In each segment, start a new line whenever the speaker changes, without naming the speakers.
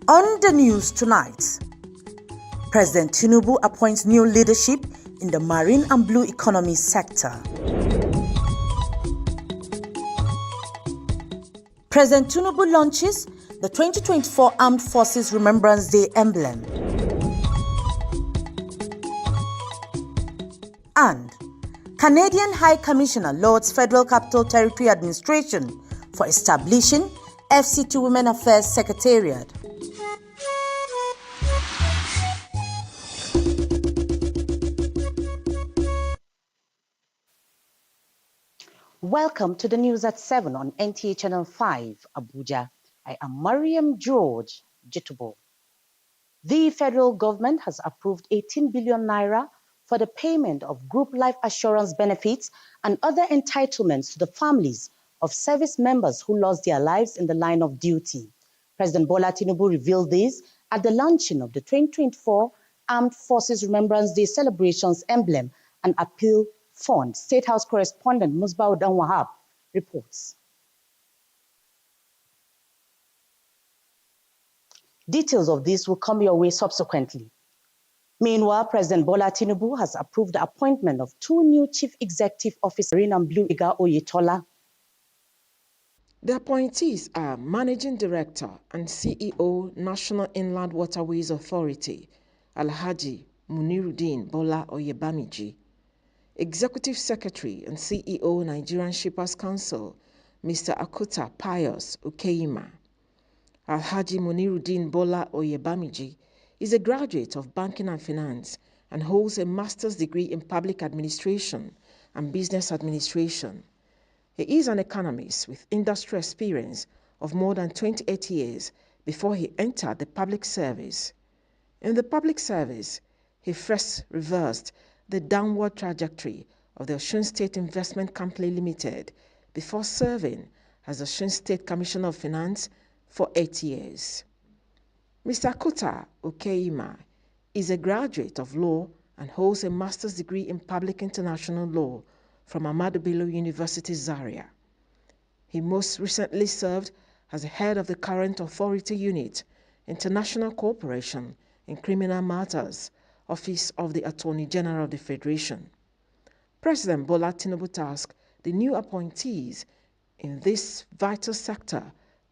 On the news tonight, President Tinubu appoints new leadership in the marine and blue economy sector. President Tinubu launches the 2024 Armed Forces Remembrance Day emblem. And Canadian High Commissioner lauds Federal Capital Territory Administration for establishing FCT Women Affairs Secretariat. Welcome to the news at 7 on Nta Channel 5, Abuja. I am Mariam George Jitubo. The federal government has approved 18 billion naira for the payment of group life assurance benefits and other entitlements to the families of service members who lost their lives in the line of duty. President Bola Tinubu revealed this at the launching of the 2024 Armed Forces Remembrance Day celebrations emblem and appeal fund. State House correspondent Musbah Udan Wahab reports. Details of this will come your way subsequently. Meanwhile, President Bola Tinubu has approved the appointment of two new Chief Executive Officers, Marine and Blue Iga Oyetola.
The appointees are Managing Director and CEO, National Inland Waterways Authority, Alhaji Muniruddin Bola Oyebamiji, Executive Secretary and CEO, Nigerian Shippers Council, Mr. Akuta Pius Ukeima. Alhaji Muniruddin Bola Oyebamiji is a graduate of Banking and Finance and holds a master's degree in Public Administration and Business Administration. He is an economist with industry experience of more than 28 years before he entered the public service. In the public service, he first reversed the downward trajectory of the Osun State Investment Company Limited before serving as the Osun State Commissioner of Finance for 8 years. Mr. Akuta Ukeima is a graduate of law and holds a master's degree in public international law from Ahmadu Bello University, Zaria. He most recently served as the head of the current authority unit, International Cooperation in Criminal Matters, Office of the Attorney General of the Federation. President Bola Tinubu tasked the new appointees in this vital sector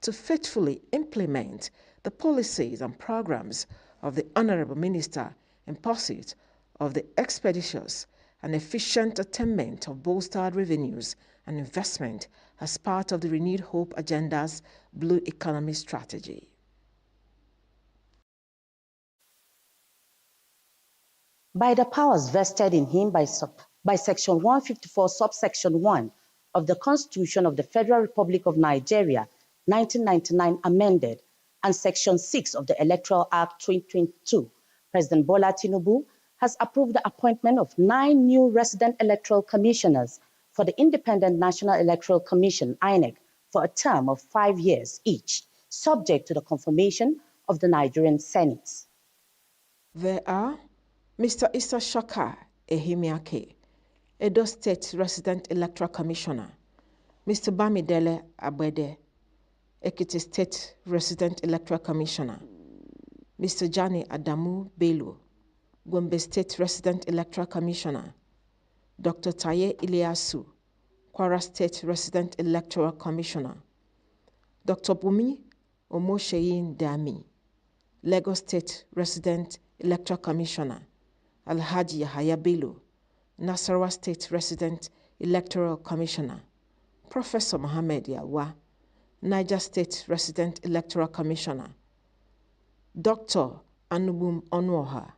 to faithfully implement the policies and programs of the Honorable Minister in pursuit of the expeditious and efficient attainment of bolstered revenues and investment as part of the Renewed Hope Agenda's Blue Economy Strategy.
By the powers vested in him by Section 154, subsection 1 of the Constitution of the Federal Republic of Nigeria, 1999 amended, and Section 6 of the Electoral Act 2022, President Bola Tinubu has approved the appointment of 9 new resident electoral commissioners for the Independent National Electoral Commission, INEC, for a term of 5 years each, subject to the confirmation of the Nigerian Senate.
There are Mr. Issa Shaka Ehimiake, Edo State Resident Electoral Commissioner, Mr. Bamidele Abede, Ekiti State Resident Electoral Commissioner, Mr. Jani Adamu Bello, Gombe State Resident Electoral Commissioner, Dr. Taye Iliasu, Kwara State Resident Electoral Commissioner, Dr. Bumi Omosheyin Dami, Lagos State Resident Electoral Commissioner, Alhaji Yahaya Bello, Nasarawa State Resident Electoral Commissioner, Professor Mohammed Yawa, Niger State Resident Electoral Commissioner, Dr. Anubum Onuoha,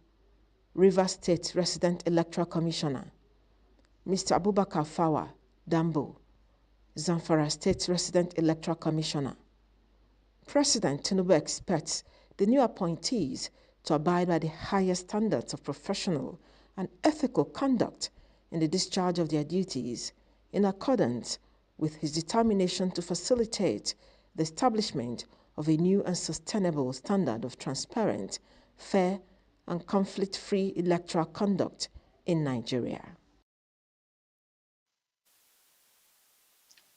Rivers State Resident Electoral Commissioner, Mr. Abubakar Fawa Dambo, Zamfara State Resident Electoral Commissioner. President Tinubu expects the new appointees to abide by the highest standards of professional and ethical conduct in the discharge of their duties, in accordance with his determination to facilitate the establishment of a new and sustainable standard of transparent, fair, and conflict-free electoral conduct in Nigeria.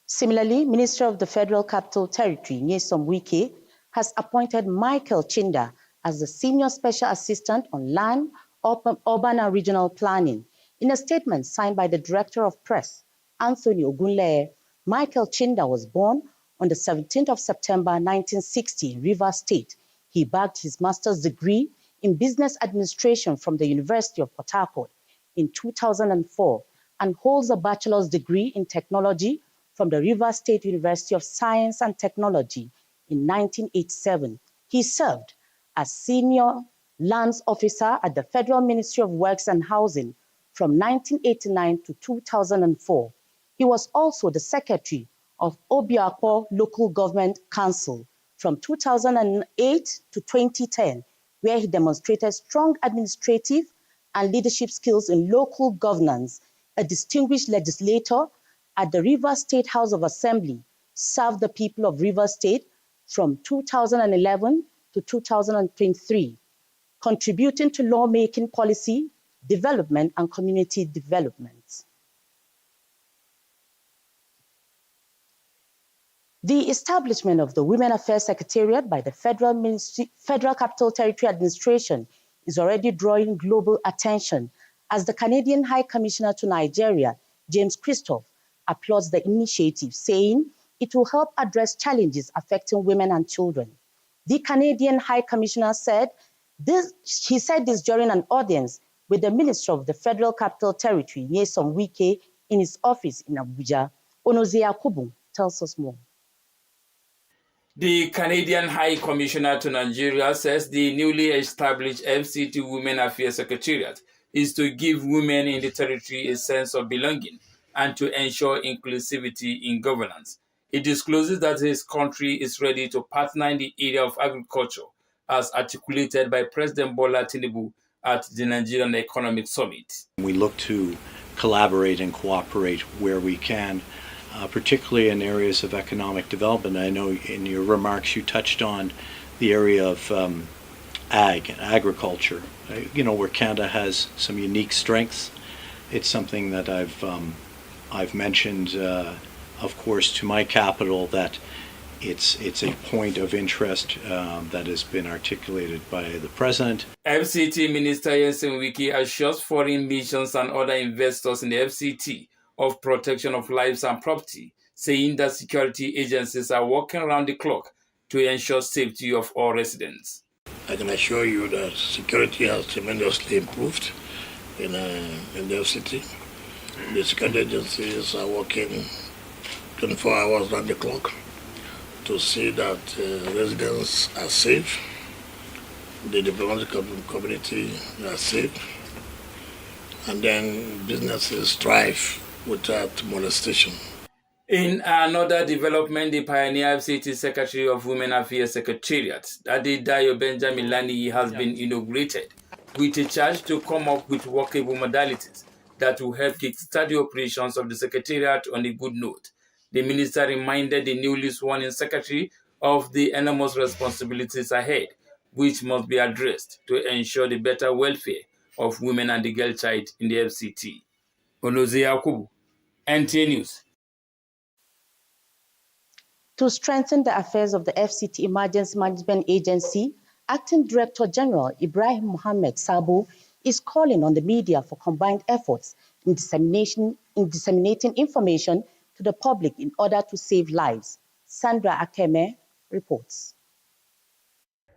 Similarly, Minister of the Federal Capital Territory, Nyesom Wike, has appointed Michael Chinda as the Senior Special Assistant on Land, Urban and Regional Planning. In a statement signed by the Director of Press, Anthony Ogunleye, Michael Chinda was born on the 17th of September 1960 in Rivers State. He bagged his master's degree in business administration from the University of Port Harcourt in 2004 and holds a bachelor's degree in technology from the Rivers State University of Science and Technology in 1987. He served as senior lands officer at the Federal Ministry of Works and Housing from 1989 to 2004. He was also the secretary of Obiakpo Local Government Council from 2008 to 2010, where he demonstrated strong administrative and leadership skills in local governance. A distinguished legislator at the Rivers State House of Assembly, served the people of Rivers State from 2011 to 2023, contributing to lawmaking policy, development, and community development. The establishment of the Women Affairs Secretariat by the Federal Capital Territory Administration is already drawing global attention as the Canadian High Commissioner to Nigeria, James Christophe, applauds the initiative, saying it will help address challenges affecting women and children. The Canadian High Commissioner said this during an audience with the Minister of the Federal Capital Territory, Nyesom Wike, in his office in Abuja. Onozia Kubu tells us more.
The Canadian High Commissioner to Nigeria says the newly established FCT Women Affairs Secretariat is to give women in the territory a sense of belonging and to ensure inclusivity in governance. It discloses that his country is ready to partner in the area of agriculture, as articulated by President Bola Tinubu at the Nigerian Economic Summit.
We look to collaborate and cooperate where we can, particularly in areas of economic development. I know in your remarks you touched on the area of agriculture, where Canada has some unique strengths. It's something that I've mentioned, of course, to my capital, that it's a point of interest that has been articulated by the President.
FCT Minister Nyesom Wike assures foreign missions and other investors in the FCT of protection of lives and property, saying that security agencies are working around the clock to ensure safety of all residents.
I can assure you that security has tremendously improved in the FCT. The security agencies are working 24 hours around the clock to see that residents are safe, the diplomatic community are safe, and then businesses thrive without molestation.
In another development, the Pioneer FCT Secretary of Women Affairs Secretariat, Adedayo Benjamin Lani, has been inaugurated with a charge to come up with workable modalities that will help kickstart the operations of the Secretariat on a good note. The minister reminded the newly sworn-in secretary of the enormous responsibilities ahead, which must be addressed to ensure the better welfare of women and the girl child in the FCT. Onozia Kubu, NTA News.
To strengthen the affairs of the FCT Emergency Management Agency, Acting Director General Ibrahim Mohammed Sabo is calling on the media for combined efforts in disseminating information to the public in order to save lives. Sandra Akeme reports.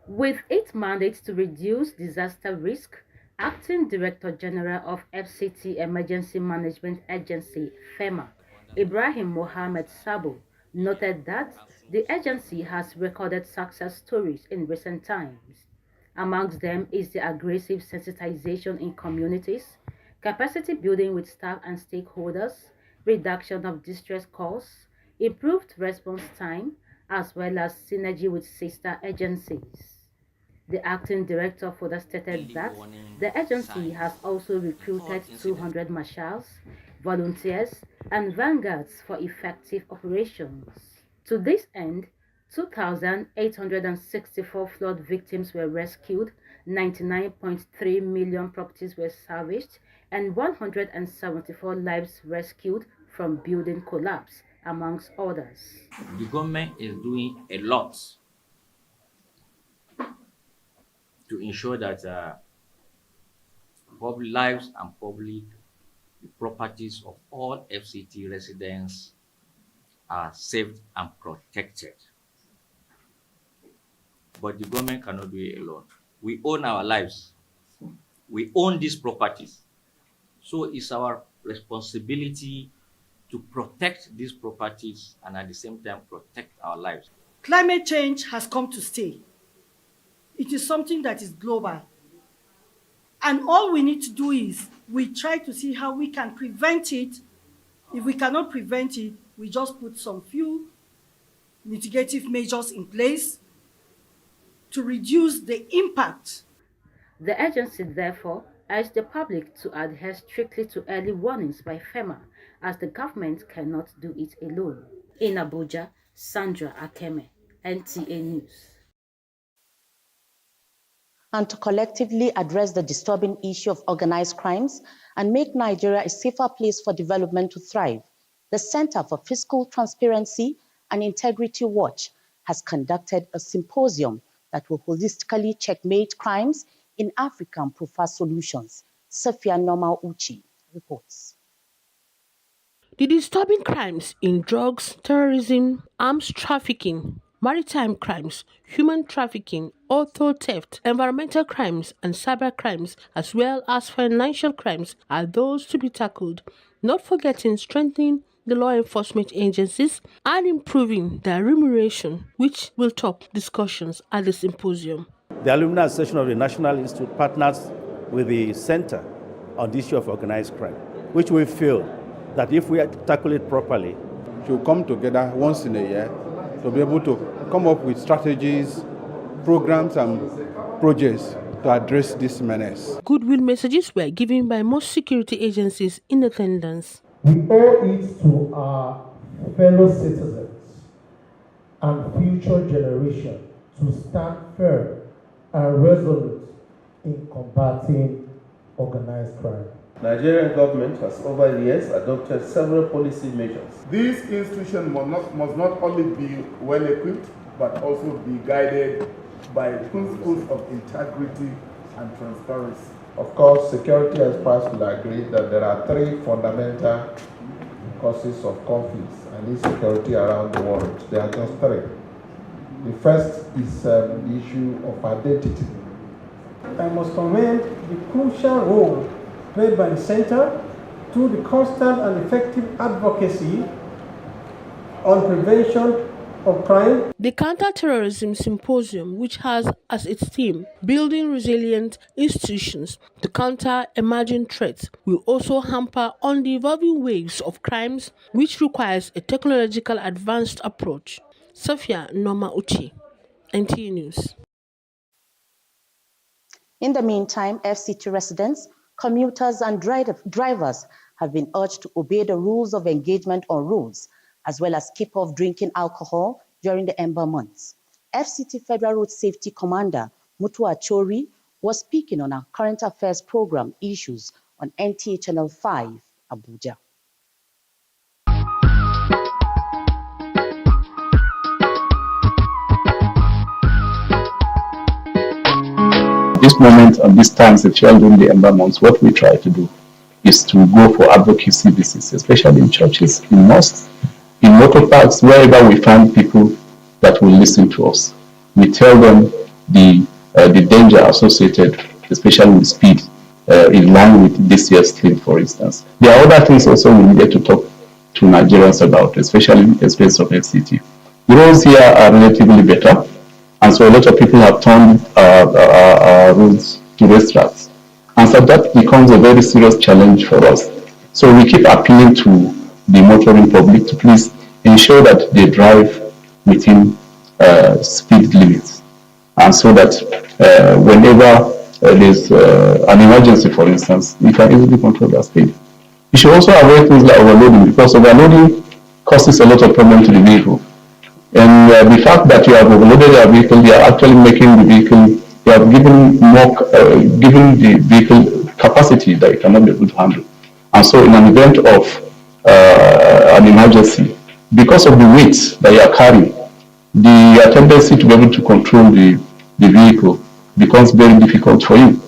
With its mandate to reduce disaster risk, Acting Director General of FCT Emergency Management Agency, FEMA, Ibrahim Mohammed Sabo, noted that the agency has recorded success stories in recent times. Amongst them is the aggressive sensitization in communities, capacity building with staff and stakeholders, reduction of distress calls, improved response time, as well as synergy with sister agencies. The acting director further stated that the agency has also recruited 200 marshals, volunteers, and vanguards for effective operations. To this end, 2,864 flood victims were rescued, 99.3 million properties were salvaged, and 174 lives rescued from building collapse, amongst others.
The government is doing a lot to ensure that public lives and public properties of all FCT residents are saved and protected. But the government cannot do it alone. We own our lives. We own these properties. So it's our responsibility to protect these properties and at the same time protect our lives.
Climate change has come to stay. It is something that is global. And all we need to do is we try to see how we can prevent it. If we cannot prevent it, we just put some few mitigative measures in place to reduce the impact.
The agency therefore urged the public to adhere strictly to early warnings by FEMA, as the government cannot do it alone. In Abuja, Sandra Akeme, NTA News.
And to collectively address the disturbing issue of organized crimes and make Nigeria a safer place for development to thrive, the Center for Fiscal Transparency and Integrity Watch has conducted a symposium that will holistically checkmate crimes in Africa and provide solutions. Sophia Norma Uchi reports.
The disturbing crimes in drugs, terrorism, arms trafficking, maritime crimes, human trafficking, auto theft, environmental crimes, and cyber crimes, as well as financial crimes, are those to be tackled, not forgetting strengthening the law enforcement agencies and improving their remuneration, which will top discussions at the symposium.
The Alumni Association of the National Institute partners with the Center on the issue of organized crime, which we feel that if we tackle it properly,
should come together once in a year to be able to come up with strategies, programs, and projects to address this menace.
Goodwill messages were given by most security agencies in attendance.
We owe it to our fellow citizens and future generations to stand firm and resolute in combating organized crime.
Nigerian government has over the years adopted several policy measures.
These institutions must not only be well equipped, but also be guided by principles of integrity and transparency.
Of course, security experts will agree that there are three fundamental causes of conflicts and insecurity around the world. There are just three. The first is the issue of identity.
I must commend the crucial role played by the Center to the constant and effective advocacy on prevention of crime.
The Counter-Terrorism Symposium, which has as its theme building resilient institutions to counter emerging threats, will also hamper on the evolving waves of crimes, which requires a technological advanced approach. Sophia Norma Uchi, NTA News.
In the meantime, FCT residents, commuters and drivers have been urged to obey the rules of engagement on roads, as well as keep off drinking alcohol during the Ember months. FCT Federal Road Safety Commander Nta Channel5 was speaking on our current affairs program Issues on Nta Channel 5, Abuja.
This moment and these times, especially during the Ember months, what we try to do is to go for advocacy visits, especially in churches, in mosques, in motor parks, wherever we find people that will listen to us. We tell them the danger associated, especially with speed, in line with this year's theme, for instance. There are other things also we needed to talk to Nigerians about, especially in the space of FCT. The roads here are relatively better, and so a lot of people have turned roads to racetracks. And so that becomes a very serious challenge for us. So we keep appealing to the motoring public to please ensure that they drive within speed limits. And so that whenever there's an emergency, for instance, you can easily control that speed. You should also avoid things like overloading, because overloading causes a lot of problem to the vehicle. And the fact that you have overloaded your vehicle, you are actually making the vehicle, you have given the vehicle capacity that it cannot be able to handle. And so in an event of an emergency, because of the weight that you are carrying, the tendency to be able to control the vehicle becomes very difficult for you.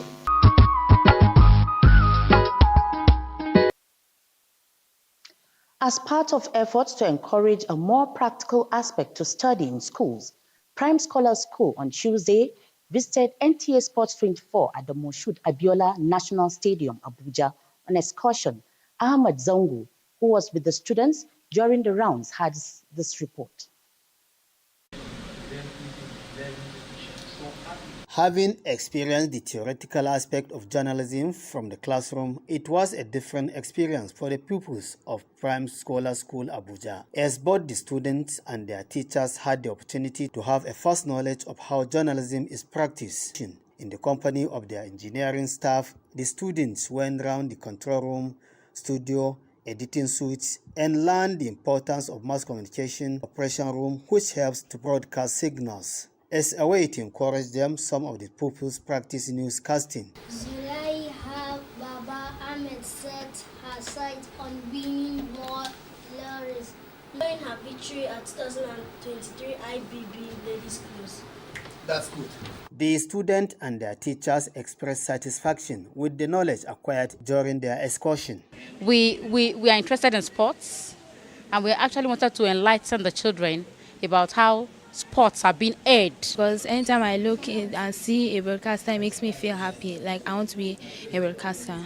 As part of efforts to encourage a more practical aspect to study in schools, Prime Scholars School on Tuesday visited NTA Sports 24 at the Moshood Abiola National Stadium, Abuja, on excursion. Ahmad Zangu, who was with the students during the rounds, had this report.
Having experienced the theoretical aspect of journalism from the classroom, it was a different experience for the pupils of Prime Scholar School Abuja, as both the students and their teachers had the opportunity to have a first knowledge of how journalism is practiced. In the company of their engineering staff, the students went round the control room, studio, editing suites, and learned the importance of mass communication operation room, which helps to broadcast signals. As a way to encourage them, some of the pupils practice newscasting.
Zulaiha Baba Ahmed set her sight on winning more laurels, knowing her victory at 2023 IBB Ladies Cruise.
That's good. The students and their teachers expressed satisfaction with the knowledge acquired during their excursion.
We are interested in sports, and we actually wanted to enlighten the children about how sports are being aired.
Because anytime I look and see a broadcaster, it makes me feel happy. Like I want to be a broadcaster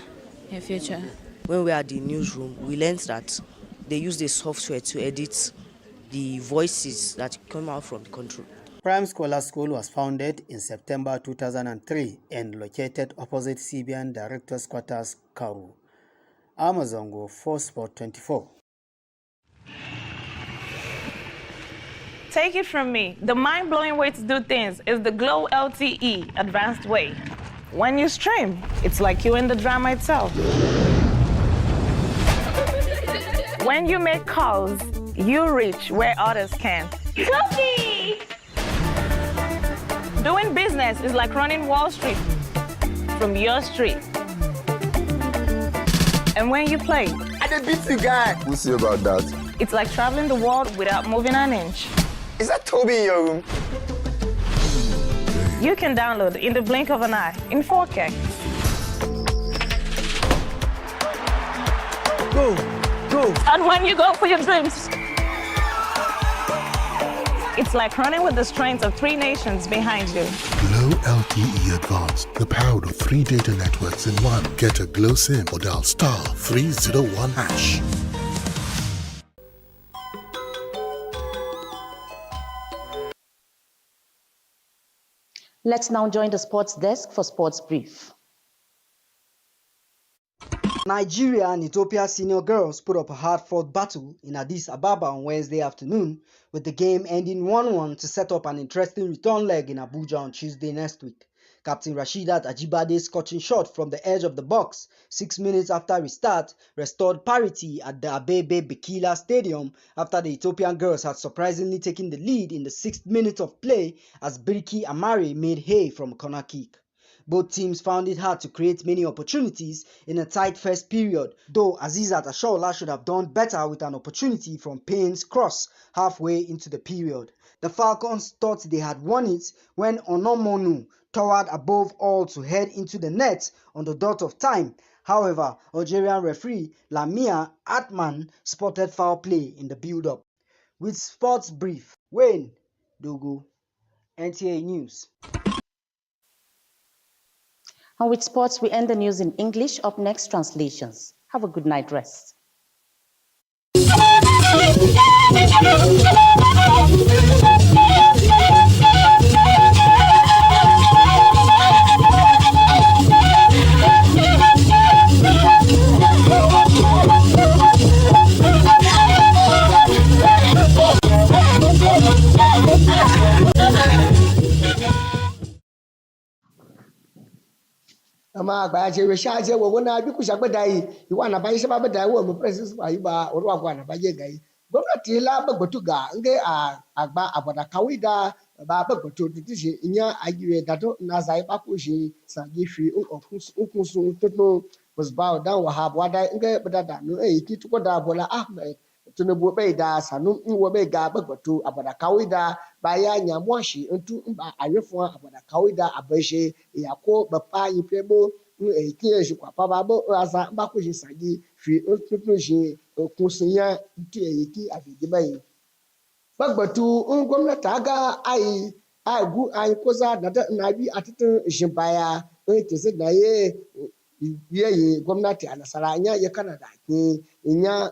in future.
When we are at the newsroom, we learned that they use the software to edit the voices that come out from the control.
Prime Scholar School was founded in September 2003 and located opposite CBN Director's Quarters, Karu. Amazongo for Sport 24.
Take it from me, the mind-blowing way to do things is the Glow LTE advanced way. When you stream, it's like you're in the drama itself. When you make calls, you reach where others can't. Coffee! Doing business is like running Wall Street from your street. And when you play,
I did beat you guy. We'll see about that.
It's like traveling the world without moving an inch.
Is that Toby in your room?
You can download in the blink of an eye in 4K.
Go.
And when you go for your dreams, it's like running with the strength of 3 nations behind you.
Glow LTE Advanced, the power of 3 data networks in one. Get a Glow SIM or dial *301#.
Let's now join the sports desk for Sports Brief.
Nigeria and Ethiopia senior girls put up a hard-fought battle in Addis Ababa on Wednesday afternoon, with the game ending 1-1 to set up an interesting return leg in Abuja on Tuesday next week. Captain Rasheedat Ajibade's scorching shot from the edge of the box 6 minutes after restart restored parity at the Abebe Bikila Stadium after the Ethiopian girls had surprisingly taken the lead in the 6th minute of play as Birki Amare made hay from a corner kick. Both teams found it hard to create many opportunities in a tight first period, though Azizat Ashola should have done better with an opportunity from Payne's cross halfway into the period. The Falcons thought they had won it when Onomonu towered above all to head into the net on the dot of time. However, Algerian referee Lamia Atman spotted foul play in the build-up. With Sports Brief, Wayne Dogo, NTA News.
And with sports, we end the news in English. Up next, translations. Have a good night rest.
ama agbaje we shaje wo wona bi kusha gbedai iwa na bayi seba bedai wo mo president ba yiba orwa kwa na baye gai gwamnati la bagbotu ga nge agba abada kawida ba bagbotu titishi inya agiwe dato na zai ba ko shi sa gifi unkunsu toto was ba dan wahab wada nge bedada no ki tuko da bola ahmed Tinubu bai da sanum nwo bai ga bagbatu abada kawai da baya nyamwashi ntu mba ayefo abada kawai da abashe yako bapa yipebo ekiye shi kwa paba bo asa mba kuji sagi fi ntutu shi kunsinya ntu yiki abidibai bagbatu gwamnati aga ai gu ai koza na bi atitin shimbaya kisi na ye gwamnati a nasara nya ya Canada ki nya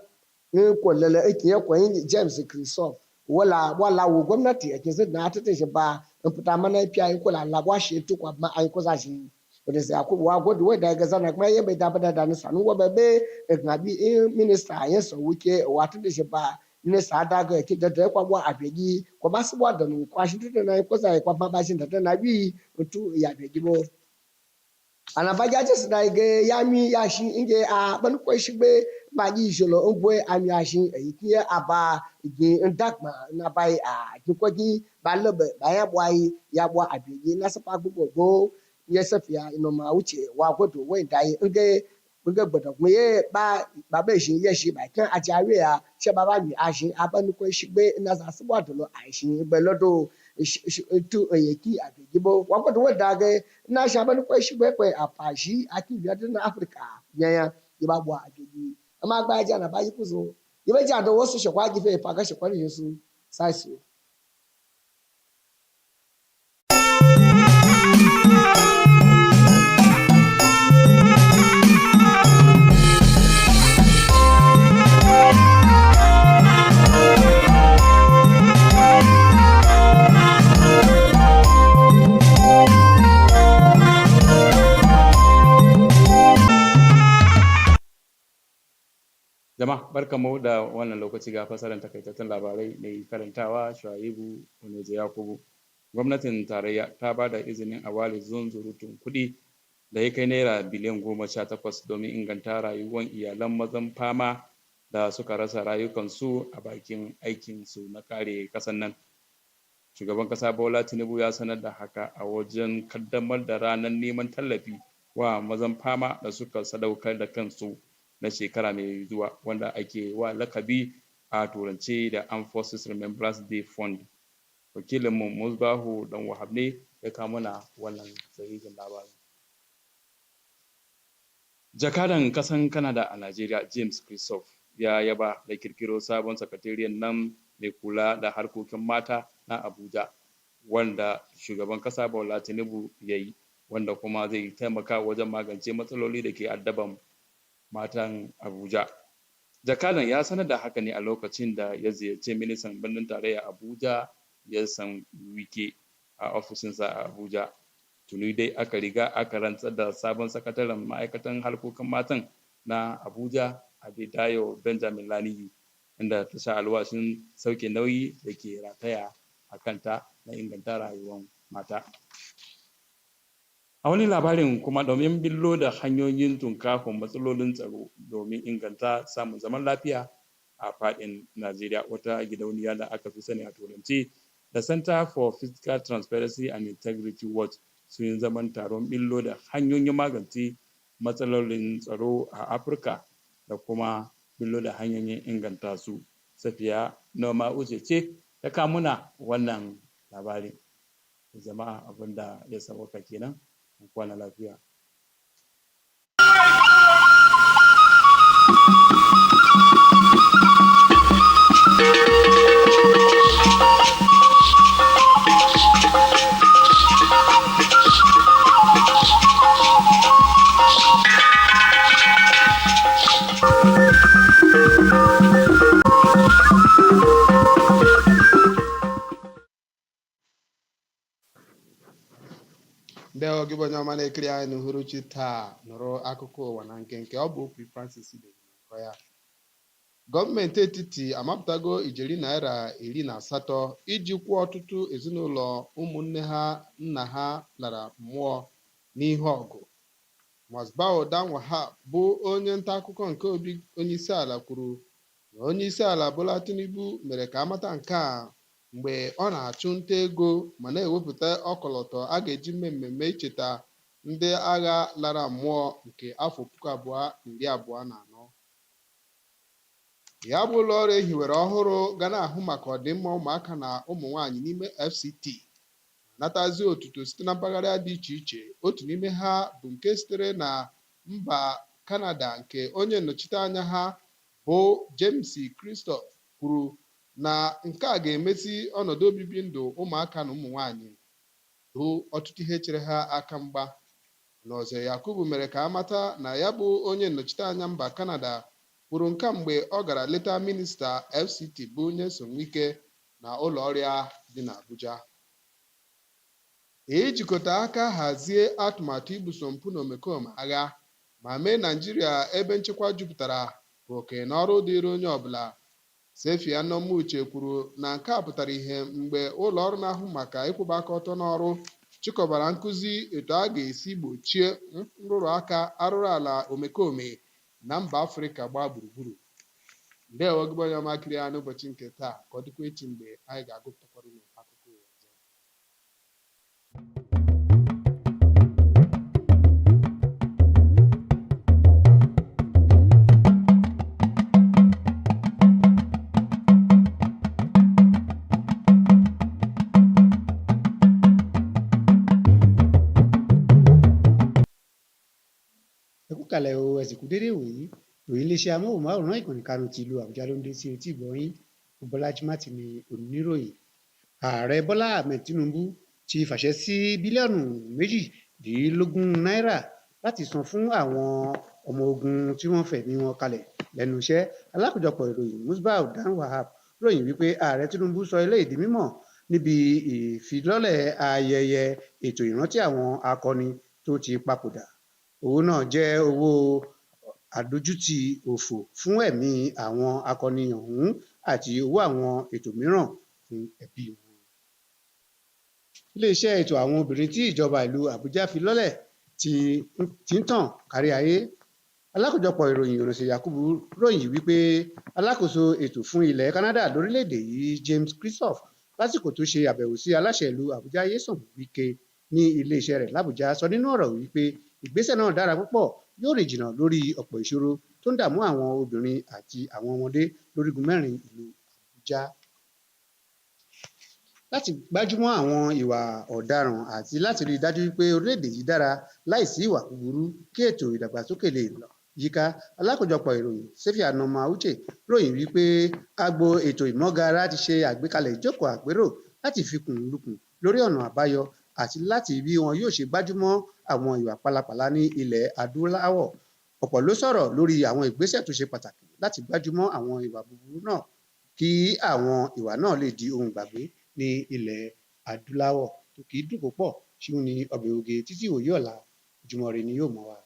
kwallala ake ya kwayin James Christophe wala wo gwamnati ake zai na atitin shimba in fita mana fiya yi kula labwa shi tukwa ma ai koza shi wadda sai aku wa godu wai da ga zana kuma ya bai da da ni sanu wa bebe ngabi minister ya so wuke watu da shimba ne sada ga ki da kwa bwa abegi ko ba su bwa da nu kwa shi da na ko sai kwa ba shi da na bi tu ya begi bo ana baja just da ga yami ya shi inge a ban ko shi be ba ji jolo ngwe ami ya shi ki aba gi ndakma na bai a ki ko gi ba lobe ba ya bwa abegi na sa pa gbogbo ya safiya ino ma wuce wa godo wai dai inge nga gbada kuma ye ba bai shi ya shi ba kan a jare ya she ba mi a shi abanu ko shi be na za su ba dolo a shi be lodo tu yeki a gibo wa ko do da ga na sha abanu ko shi be ko a pa shi a ki biya na Africa ya ba bo a gidi amma gba ja na ba yi kuzo yi be ja do wasu shi kwa gife fa ga shi kwa ni su sai su
Jama'a barkamu da wannan lokaci ga fasaran takaitattun labarai mai karantawa Shuaibu Onoje Yakubu. Gwamnatin tarayya ta ba da izinin a ware zunzurutun kuɗi da ya kai naira biliyan 18 domin inganta rayuwar iyalan mazan fama da suka rasa rayukansu a bakin aikinsu na kare ƙasar nan. Shugaban ƙasa Bola Tinubu ya sanar da haka a wajen kaddamar da ranar neman tallafi wa mazan fama da suka sadaukar da kansu na shekara mai zuwa wanda ake wa lakabi a turance da Armed Forces Remembrance Day Fund. Wakilinmu Musbahu Dan Wahab ne ya kawo mana wannan sahihin labarin. Jakadan ƙasan Canada a Najeriya James Christophe ya yaba da kirkiro sabon sakatariyar nan mai kula da harkokin mata na Abuja wanda shugaban ƙasa Bola Tinubu ya yi wanda kuma zai taimaka wajen magance matsaloli da ke addaban matan Abuja. Jakadan ya sanar da haka ne a lokacin da ya ziyarci ministan birnin tarayya Abuja Nyesom Wike a ofishinsa a Abuja. Tuni dai aka riga aka rantsar da sabon sakataren ma'aikatan harkokin matan na Abuja Adedayo Benjamin Laniyi inda ta sha alwashin sauke nauyi da ke rataya a kanta na inganta rayuwar mata. A wani labarin kuma domin billo da hanyoyin tunkahon matsalolin tsaro domin inganta samun zaman lafiya a faɗin Najeriya wata gidauniya da aka fi sani a turanci da Center for Physical Transparency and Integrity Watch sun zaman taron billo da hanyoyin magance matsalolin tsaro a Afirka da kuma billo da hanyoyin inganta su. Safiya Noma Uche ce ta kamuna wannan labarin. Jama'a abinda ya sauka kenan. Kwana lafiya.
ndị oge bụ onye ọma na-ekiri anyị n'uhuruchi taa nụrụ akụkọ ụwa na nkenke ọ bụ Okwu Francis Idekọ ya. Gọọmenti etiti amapụtago ijeri naira 18 iji kwụọ ọtụtụ ezinụlọ ụmụnne ha nna ha lara mmụọ n'ihe ọgụ. Musbahu Dan Wahab bụ onye nta akụkọ nke obi onyeisiala kwuru na onyeisiala Bola Tinubu mere ka amata nke a mgbe ọ na-achụ nta ego ma na-ewepụta ọkọlọtọ a ga-eji mee mmemme icheta ndị agha lara mmụọ nke afọ 2024. ya bụ ụlọ ọrụ ehiwere ọhụrụ ga na-ahụ maka ọdịmma ụmụaka na ụmụ nwaanyị n'ime FCT natazi otuto site na mpaghara dị iche iche. Otu n'ime ha bụ nke sitere na mba Kanada nke onye nnọchite anya ha bụ James Christopher kwuru na nke a ga-emesi ọnọdụ obibi ndụ ụmụaka na ụmụ nwaanyị bụ ọtụtụ ihe chere ha aka mgba. N'ọzọ, Yakubu mere ka amata na ya bụ onye nnọchite anya mba Kanada kwuru nke mgbe ọ gara leta minista FCT bụ Nyesom Wike na ụlọ ọrụ ya dị n'Abuja. Ijikọta aka hazie atụmatụ ibuso mpụ na omekome agha ma mee Naijiria ebe nchekwa jupụtara bụ oke na ọrụ dịịrị onye ọbụla. Sefia Nnomuche kwuru na nke a pụtara ihe mgbe ụlọ ọrụ na-ahụ maka ịkwụba aka ọtọ n'ọrụ chịkọbara nkụzi etu a ga-esi gbochie nrụrụ aka arụrụ ala omekome na mba Afrịka gbaa gburugburu. Ndewo gị bụ onye ọma kiri ya n'ụbọchị nke taa, ka ọ dịkwa echi mgbe anyị ga-agụpụtakwara unu akụkọ ụwa ọzọ.
Ẹ kú kalẹ̀ o, ẹ sì kú dédé wòyí. Ìròyìn iléeṣẹ́ amóhùnmáwòrán ìkànnì karùn-ún ti ìlú Àbújá ló ń dé sí etí ìgbọ̀nyín. Bọ́lájí Mátì ni oníròyìn. Ààrẹ Bọ́lá Ahmed Tinubu ti fàṣẹ sí bílíọ̀nù $18 láti san fún àwọn ọmọ ogun tí wọ́n fẹ̀mí wọn kalẹ̀ lẹ́nu iṣẹ́. Alákòjọpọ̀ ìròyìn Musbah Dan Wahab ròyìn wípé ààrẹ Tinubu sọ eléyìí di mímọ̀ níbi ìfilọ́lẹ̀ ayẹyẹ ètò ìrántí àwọn akọni tó ti papòdà. Owó náà jẹ́ owó àdójútì òfò fún ẹ̀mí àwọn akọni ọ̀hún àti owó àwọn ètò mìíràn fún ẹbí wọn. Iléeṣẹ́ ètò àwọn obìnrin tí ìjọba ìlú Àbújá fi lọ́lẹ̀ ti ń tàn kárí ayé. Alákòjọpọ̀ ìròyìn Ìrìnsẹ̀ Yakubu ròyìn wípé alákòóso ètò fún ilẹ̀ Canada lórílẹ̀‐èdè yìí James Christopher lásìkò tó ṣe àbẹ̀wò sí aláṣẹ ìlú Àbújá Nyesom Wike ní iléeṣẹ́ rẹ̀ l'Àbújá sọ nínú ọ̀rọ̀ wípé ìgbésẹ̀ náà dára púpọ̀, yóò rìn jìnnà lórí ọ̀pọ̀ ìṣòro tó ń dààmú àwọn obìnrin àti àwọn ọmọdé lórígun mẹ́rin ìlú Àbújá. Láti gbájúmọ́ àwọn ìwà ọ̀daràn àti láti rí i dájú wípé orílẹ̀-èdè yìí dára láìsí ìwà búburú kí ètò ìdàgbàsókè lè lọ yíká. Alákòjọpọ̀ ìròyìn Sefia Nnomuche ròyìn wípé agbo ètò ìmọ̀gara ti ṣe àgbékalẹ̀ ìjókòó àpérò láti fikùn lukùn lórí ọ̀nà àbáyọ àti láti bí wọn yóò ṣe gbájúmọ́ àwọn ìwà pálapàla ní ilẹ̀ adúláwọ̀. Ọ̀pọ̀ ló sọ̀rọ̀ lórí àwọn ìgbésẹ̀ tó ṣe pàtàkì láti gbájúmọ́ àwọn ìwà búburú náà kí àwọn ìwà náà lè di ohun gbàgbé ní ilẹ̀ adúláwọ̀. Tó kì í dùn púpọ̀ ṣíun ní ọbẹ̀ oge títí ìwòye ọ̀la. Ojúmọ́ ire ni yóò mọ́ wa.